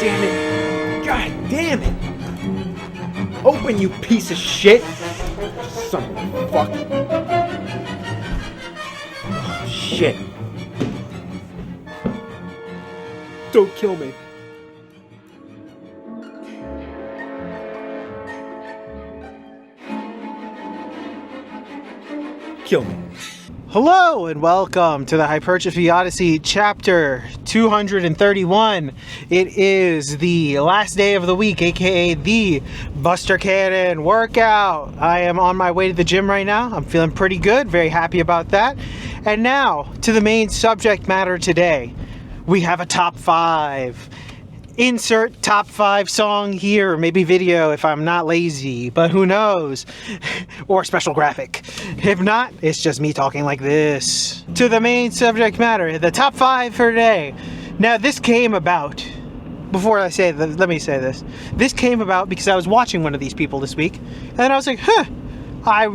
damn it. God damn it. Open, you piece of shit. Son of a fuck. Oh, shit. Don't kill me. Kill me. Hello and welcome to the Hypertrophy Odyssey chapter 231. It is the last day of the week, aka the Buster Cannon workout. I am on my way to the gym right now. I'm feeling pretty good, very happy about that. And now to the main subject matter today. We have a top 5. Insert top 5 song here, maybe video if I'm not lazy, but who knows? Or special graphic. If not, it's just me talking like this. To the main subject matter, the top 5 for today. Now this came about, before I say this, let me say this. This came about because I was watching one of these people this week, and then I was like, I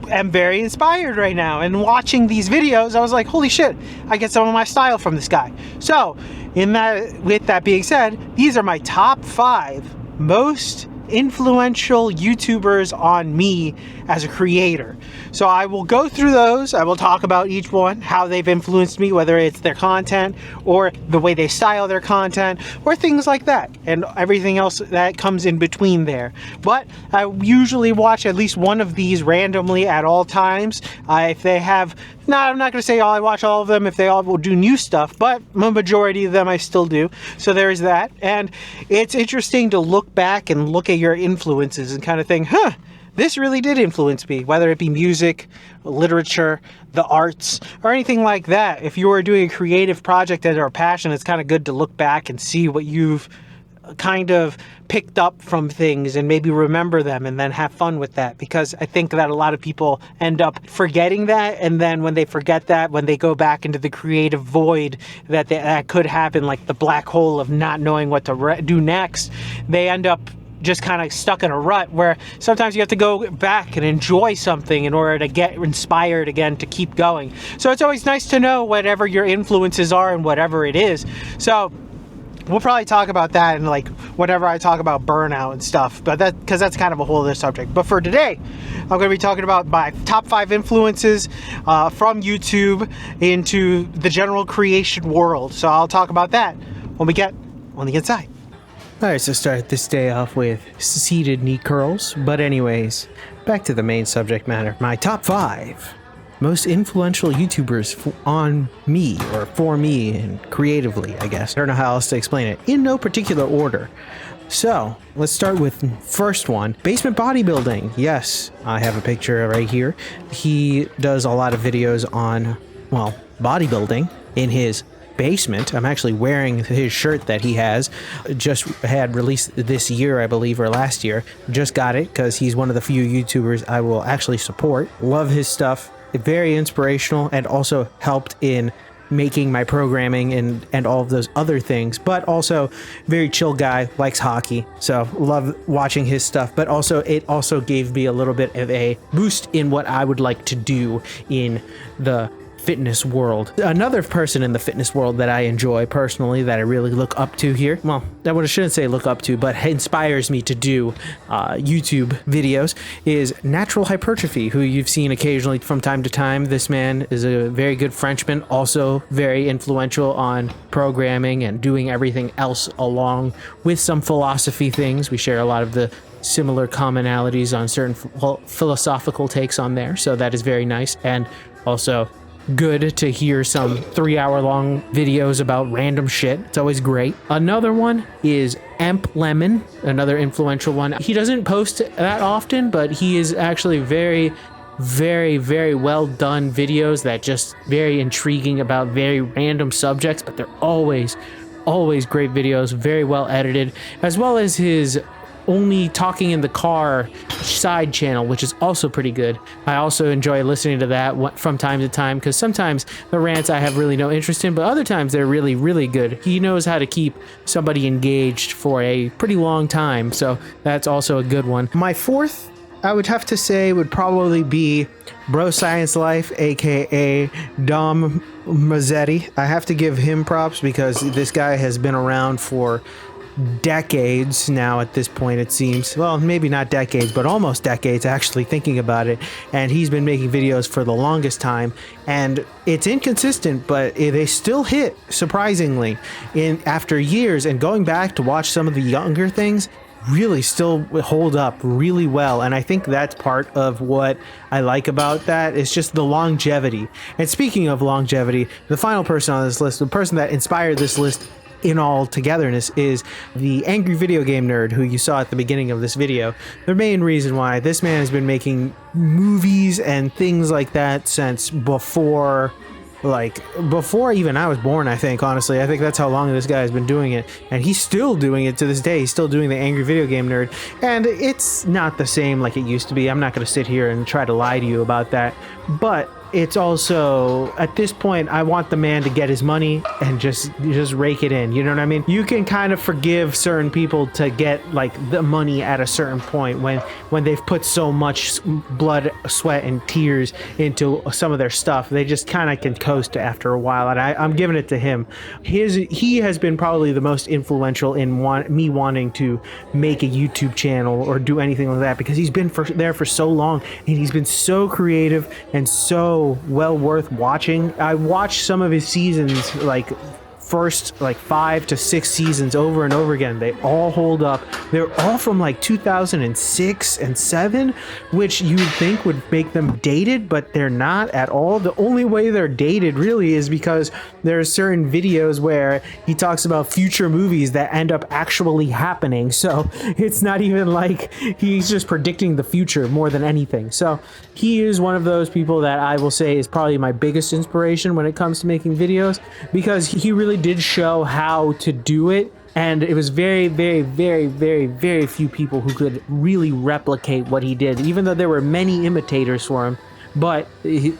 am very inspired right now. And watching these videos, I was like, holy shit, I get some of my style from this guy. So, with that being said, these are my top 5 most influential YouTubers on me as a creator. So I will go through those. I will talk about each one, how they've influenced me, whether it's their content or the way they style their content or things like that, and everything else that comes in between there. But I usually watch at least one of these randomly at all times. If they have, I'm not going to say I watch all of them if they all will do new stuff, but a majority of them I still do. So there's that. And it's interesting to look back and look at your influences and kind of think, this really did influence me, whether it be music, literature, the arts, or anything like that. If you are doing a creative project or a passion, it's kind of good to look back and see what you've kind of picked up from things and maybe remember them and then have fun with that, because I think that a lot of people end up forgetting that, and then when they forget that, when they go back into the creative void that could happen, like the black hole of not knowing what to do next, they end up just kind of stuck in a rut where sometimes you have to go back and enjoy something in order to get inspired again to keep going. So it's always nice to know whatever your influences are and whatever it is. So we'll probably talk about that in like whenever I talk about burnout and stuff, but because that's kind of a whole other subject. But for today, I'm going to be talking about my top 5 influences from YouTube into the general creation world. So I'll talk about that when we get on the inside. Alright, so start this day off with seated knee curls. But anyways, back to the main subject matter. My top 5 most influential YouTubers on me, or for me, and creatively, I guess. I don't know how else to explain it. In no particular order. So, let's start with first one. Basement Bodybuilding. Yes, I have a picture right here. He does a lot of videos on, well, bodybuilding in his basement. I'm actually wearing his shirt that he has. Just had released this year, I believe, or last year. Just got it because he's one of the few YouTubers I will actually support. Love his stuff. Very inspirational, and also helped in making my programming and all of those other things, but also very chill guy, likes hockey, so love watching his stuff. But also it also gave me a little bit of a boost in what I would like to do in the fitness world. Another person in the fitness world that I enjoy personally, that I really look up to here, well, I shouldn't say look up to, but inspires me to do YouTube videos, is Natural Hypertrophy, who you've seen occasionally from time to time. This man is a very good Frenchman, also very influential on programming and doing everything else along with some philosophy things. We share a lot of the similar commonalities on certain philosophical takes on there, so that is very nice. And also good to hear some 3-hour-long videos about random shit. It's always great. Another one is Emp Lemon, another influential one. He doesn't post that often, but he is actually very well done videos that just very intriguing about very random subjects, but they're always great videos, very well edited, as well as his only talking in the car side channel, which is also pretty good. I also enjoy listening to that from time to time, because sometimes the rants I have really no interest in, but other times they're really good. He knows how to keep somebody engaged for a pretty long time, so that's also a good one. My fourth, I would have to say, would probably be Bro Science Life, aka Dom Mazzetti. I have to give him props because this guy has been around for decades now at this point, it seems. Well, maybe not decades, but almost decades, actually, thinking about it. And he's been making videos for the longest time, and it's inconsistent, but they still hit, surprisingly, after years. And going back to watch some of the younger things, really still hold up really well. And I think that's part of what I like about that, is just the longevity. And speaking of longevity, the final person on this list, the person that inspired this list in all togetherness, is the angry video game nerd who you saw at the beginning of this video. The main reason why this man has been making movies and things like that since before even I was born, I think. Honestly, I think that's how long this guy has been doing it, and he's still doing it to this day. He's still doing the angry video game nerd, and it's not the same like it used to be. I'm not going to sit here and try to lie to you about that, but it's also, at this point, I want the man to get his money and just rake it in. You know what I mean? You can kind of forgive certain people to get like the money at a certain point when they've put so much blood, sweat, and tears into some of their stuff. They just kind of can coast after a while, and I'm giving it to him. He has been probably the most influential in me wanting to make a YouTube channel or do anything like that, because he's been there for so long, and he's been so creative and so well worth watching. I watched some of his seasons, like first 5 to 6 seasons, over and over again. They all hold up. They're all from like 2006 and 7, which you would think would make them dated, but they're not at all. The only way they're dated really is because there are certain videos where he talks about future movies that end up actually happening. So it's not even like he's just predicting the future more than anything. So he is one of those people that I will say is probably my biggest inspiration when it comes to making videos, because he really did show how to do it, and it was very, very, very, very, very few people who could really replicate what he did, even though there were many imitators for him, but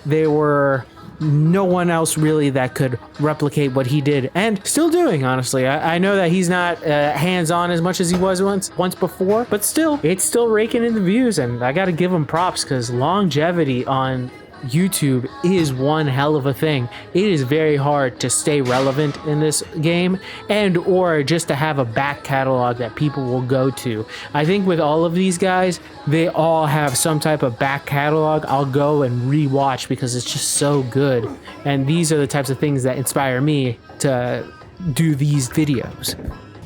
there were no one else really that could replicate what he did, and still doing. Honestly, I know that he's not hands-on as much as he was once before, but still, it's still raking in the views, and I gotta give him props, because longevity on YouTube is one hell of a thing. It is very hard to stay relevant in this game, and or just to have a back catalog that people will go to. I think with all of these guys, they all have some type of back catalog I'll go and rewatch because it's just so good. And these are the types of things that inspire me to do these videos.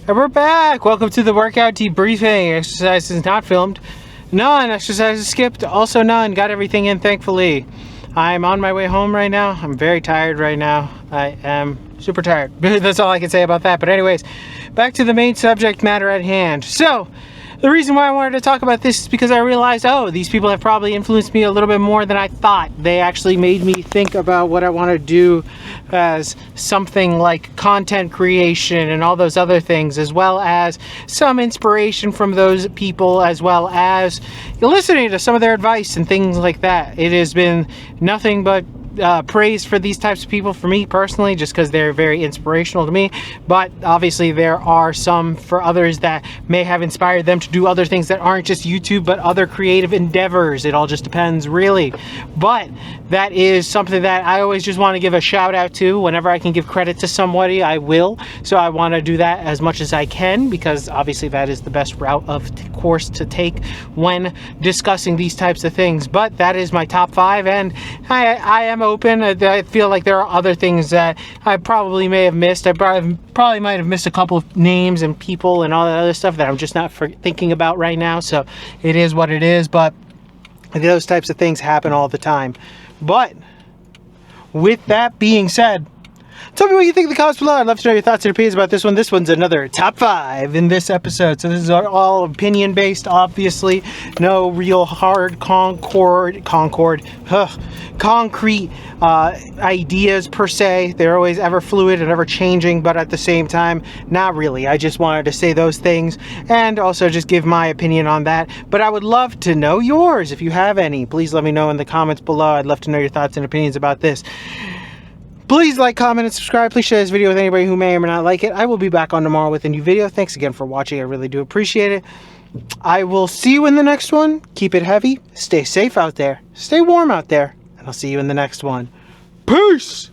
And we're back! Welcome to the workout debriefing. Exercise is not filmed. None. Exercise is skipped. Also none. Got everything in, thankfully. I'm on my way home right now. I'm very tired right now. I am super tired. That's all I can say about that. But anyways, back to the main subject matter at hand. So, the reason why I wanted to talk about this is because I realized, oh, these people have probably influenced me a little bit more than I thought. They actually made me think about what I want to do as something like content creation and all those other things, as well as some inspiration from those people, as well as listening to some of their advice and things like that. It has been nothing but praise for these types of people for me personally, just because they're very inspirational to me. But obviously there are some for others that may have inspired them to do other things that aren't just YouTube, but other creative endeavors. It all just depends, really. But that is something that I always just want to give a shout out to. Whenever I can give credit to somebody, I will. So I want to do that as much as I can, because obviously that is the best route of course to take when discussing these types of things. But that is my top 5, and I am open. I feel like there are other things that I probably may have missed. I probably might have missed a couple of names and people and all that other stuff that I'm just not thinking about right now. So it is what it is, but those types of things happen all the time. But with that being said, tell me what you think in the comments below. I'd love to know your thoughts and opinions about this one. This one's another top 5 in this episode. So this is all opinion based, obviously. No real hard concrete ideas per se. They're always ever fluid and ever changing, but at the same time, not really. I just wanted to say those things and also just give my opinion on that. But I would love to know yours. If you have any, please let me know in the comments below. I'd love to know your thoughts and opinions about this. Please like, comment, and subscribe. Please share this video with anybody who may or may not like it. I will be back on tomorrow with a new video. Thanks again for watching. I really do appreciate it. I will see you in the next one. Keep it heavy. Stay safe out there. Stay warm out there. And I'll see you in the next one. Peace!